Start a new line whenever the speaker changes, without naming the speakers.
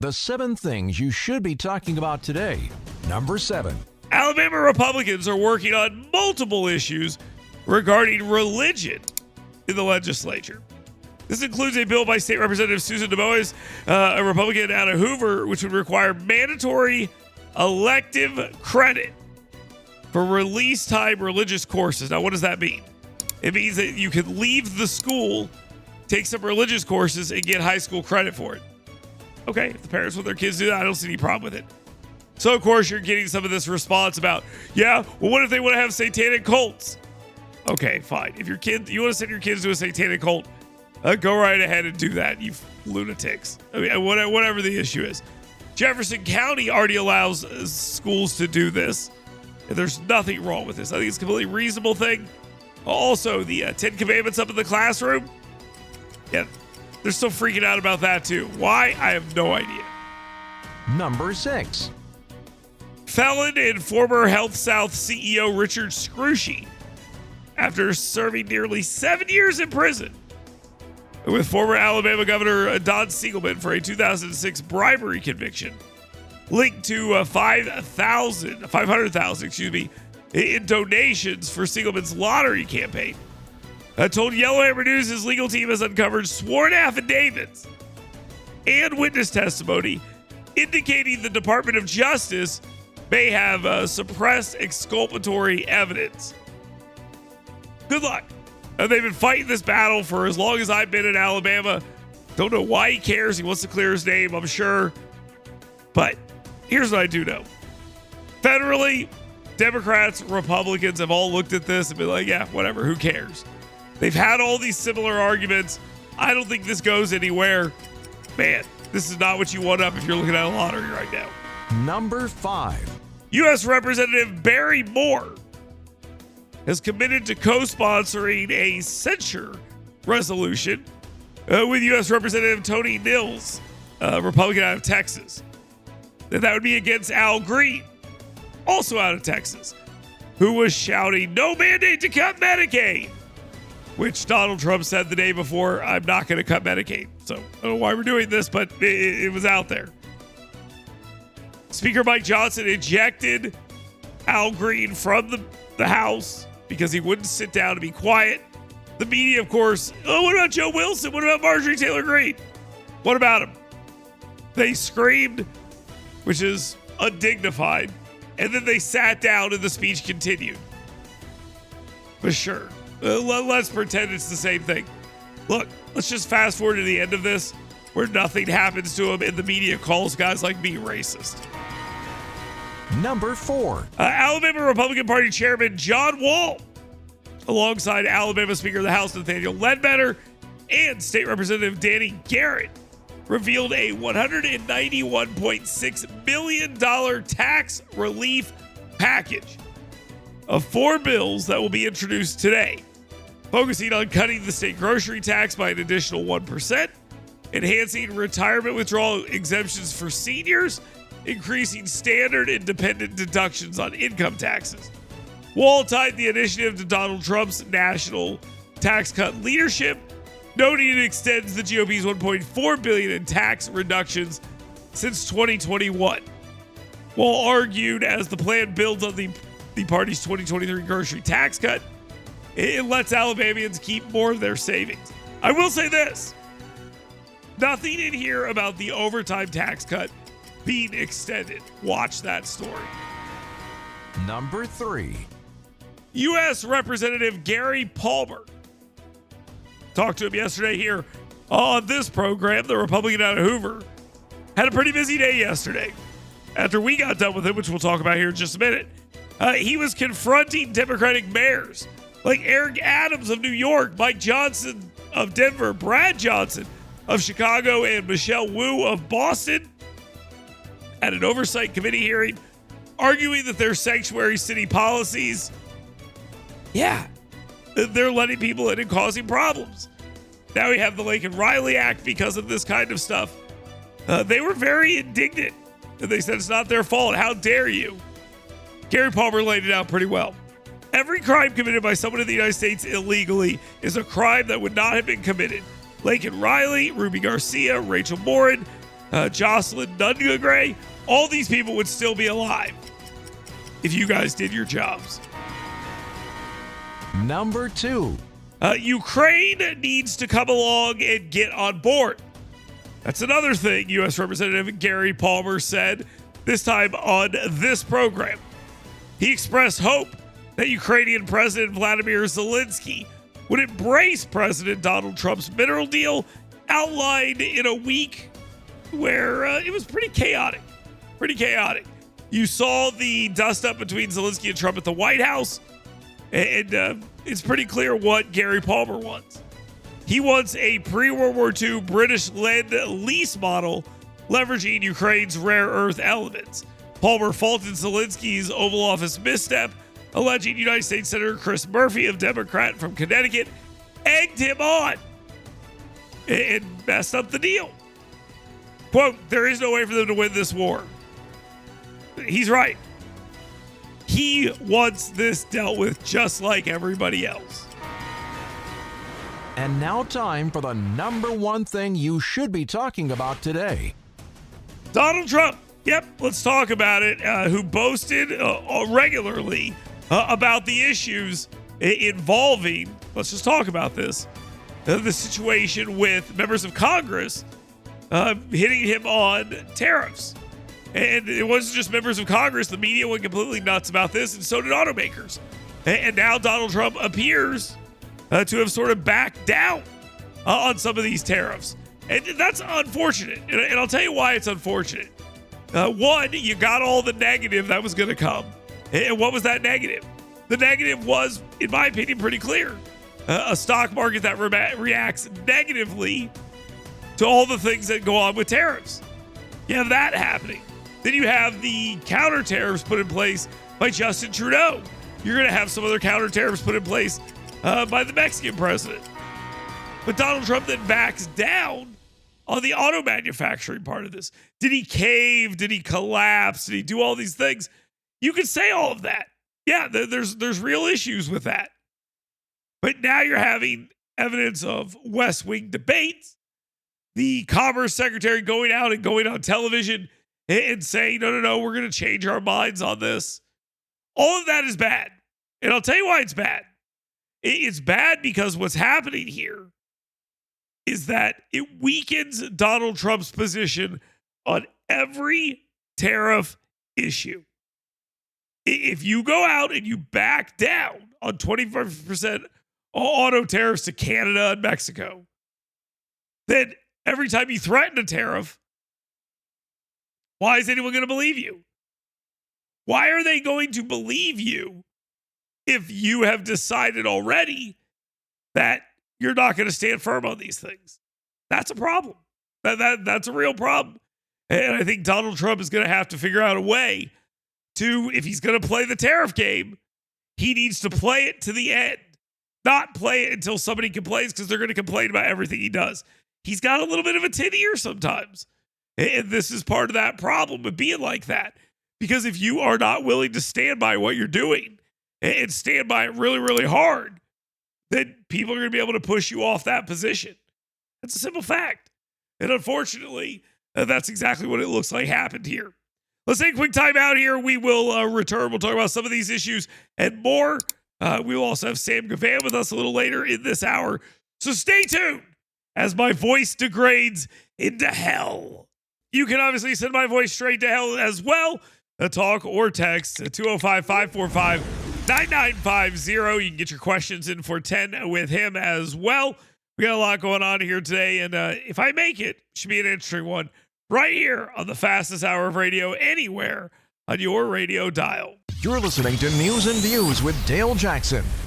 The 7 things you should be talking about today. Number 7.
Alabama Republicans are working on multiple issues regarding religion in the legislature. This includes a bill by State Representative Susan DeMois, a Republican out of Hoover, which would require mandatory elective credit for release time religious courses. Now, what does that mean? It means that you can leave the school, take some religious courses, and get high school credit for it. Okay, if the parents want their kids to do that, I don't see any problem with it. So, of course, you're getting some of this response about, well, what if they want to have satanic cults? Okay, fine. If you want to send your kids to a satanic cult, go right ahead and do that, you lunatics. I mean, whatever the issue is. Jefferson County already allows schools to do this, and there's nothing wrong with this. I think it's a completely reasonable thing. Also, the 10 Commandments up in the classroom, yeah, they're still freaking out about that too. Why? I have no idea.
Number 6.
Felon and former Health South CEO Richard Scrushy, after serving nearly 7 years in prison with former Alabama Governor Don Siegelman for a 2006 bribery conviction linked to 500,000 in donations for Siegelman's lottery campaign. Told Yellowhammer News his legal team has uncovered sworn affidavits and witness testimony indicating the Department of Justice may have suppressed exculpatory evidence. Good luck. They've been fighting this battle for as long as I've been in Alabama. Don't know why he cares. He wants to clear his name, I'm sure. But here's what I do know. Federally, Democrats, Republicans have all looked at this and been like, yeah, whatever, who cares? They've had all these similar arguments. I don't think this goes anywhere. Man, this is not what you want up if you're looking at a lottery right now.
Number 5.
U.S. Representative Barry Moore has committed to co-sponsoring a censure resolution with U.S. Representative Tony Nils, a Republican out of Texas. That would be against Al Green, also out of Texas, who was shouting, "No mandate to cut Medicaid," which Donald Trump said the day before, "I'm not going to cut Medicaid." So I don't know why we're doing this, but it was out there. Speaker Mike Johnson ejected Al Green from the House because he wouldn't sit down and be quiet. The media, of course, what about Joe Wilson? What about Marjorie Taylor Greene? What about him? They screamed, which is undignified, and then they sat down and the speech continued. But sure, let's pretend it's the same thing. Look, let's just fast forward to the end of this where nothing happens to him and the media calls guys like me racist.
Number 4.
Alabama Republican Party Chairman John Wall, alongside Alabama Speaker of the House Nathaniel Ledbetter and State Representative Danny Garrett, revealed a $191.6 million tax relief package of 4 bills that will be introduced today, focusing on cutting the state grocery tax by an additional 1%, enhancing retirement withdrawal exemptions for seniors, increasing standard and dependent deductions on income taxes. Wall tied the initiative to Donald Trump's national tax cut leadership, noting it extends the GOP's $1.4 billion in tax reductions since 2021. Wall argued as the plan builds on the party's 2023 grocery tax cut, it lets Alabamians keep more of their savings. I will say this. Nothing in here about the overtime tax cut being extended. Watch that story.
Number 3.
U.S. Representative Gary Palmer. Talked to him yesterday here on this program. The Republican out of Hoover had a pretty busy day yesterday. After we got done with him, which we'll talk about here in just a minute, he was confronting Democratic mayors like Eric Adams of New York, Mike Johnson of Denver, Brad Johnson of Chicago, and Michelle Wu of Boston at an oversight committee hearing, arguing that their sanctuary city policies, they're letting people in and causing problems. Now we have the Lincoln Riley Act because of this kind of stuff. They were very indignant. They said it's not their fault. How dare you? Gary Palmer laid it out pretty well. Every crime committed by someone in the United States illegally is a crime that would not have been committed. Lincoln Riley, Ruby Garcia, Rachel Morin, Jocelyn Nunga Gray, all these people would still be alive if you guys did your jobs.
Number 2.
Ukraine needs to come along and get on board. That's another thing U.S. Representative Gary Palmer said, this time on this program. He expressed hope that Ukrainian President Vladimir Zelynsky would embrace President Donald Trump's mineral deal outlined in a week where it was pretty chaotic. Pretty chaotic. You saw the dust up between Zelynsky and Trump at the White House, and it's pretty clear what Gary Palmer wants. He wants a pre-World War II British Lend-Lease model leveraging Ukraine's rare earth elements. Palmer faulted Zelensky's Oval Office misstep, alleging United States Senator Chris Murphy, a Democrat from Connecticut, egged him on and messed up the deal. Quote, there is no way for them to win this war. He's right. He wants this dealt with just like everybody else.
And now time for the number 1 thing you should be talking about today.
Donald Trump. Yep, let's talk about it. Who boasted regularly about the issues involving, let's just talk about this, the situation with members of Congress hitting him on tariffs. And it wasn't just members of Congress. The media went completely nuts about this, and so did automakers. And now Donald Trump appears to have sort of backed down on some of these tariffs. And that's unfortunate. And I'll tell you why it's unfortunate. One, you got all the negative that was going to come. And what was that negative? The negative was, in my opinion, pretty clear. A stock market that reacts negatively to all the things that go on with tariffs. You have that happening. Then you have the counter tariffs put in place by Justin Trudeau. You're going to have some other counter tariffs put in place by the Mexican president. But Donald Trump then backs down on the auto manufacturing part of this. Did he cave? Did he collapse? Did he do all these things? You could say all of that. Yeah, there's real issues with that. But now you're having evidence of West Wing debates. The Commerce Secretary going out and going on television and saying, no, we're going to change our minds on this. All of that is bad. And I'll tell you why it's bad. It's bad because what's happening here is that it weakens Donald Trump's position on every tariff issue. If you go out and you back down on 25% auto tariffs to Canada and Mexico, then every time you threaten a tariff, why is anyone going to believe you? Why are they going to believe you if you have decided already that you're not going to stand firm on these things? That's a problem. That's a real problem. And I think Donald Trump is going to have to figure out a way to, if he's going to play the tariff game, he needs to play it to the end, not play it until somebody complains, because they're going to complain about everything he does. He's got a little bit of a tin ear sometimes. And this is part of that problem with being like that. Because if you are not willing to stand by what you're doing and stand by it really, really hard, then people are going to be able to push you off that position. That's a simple fact. And unfortunately, that's exactly what it looks like happened here. Let's take a quick time out here. We will return. We'll talk about some of these issues and more. We will also have Sam Gavan with us a little later in this hour. So stay tuned as my voice degrades into hell. You can obviously send my voice straight to hell as well. Talk or text at 205-545-9950. You can get your questions in for 10 with him as well. We got a lot going on here today, and if I make it, should be an interesting one right here on the fastest hour of radio anywhere on your radio dial.
You're listening to News and Views with Dale Jackson.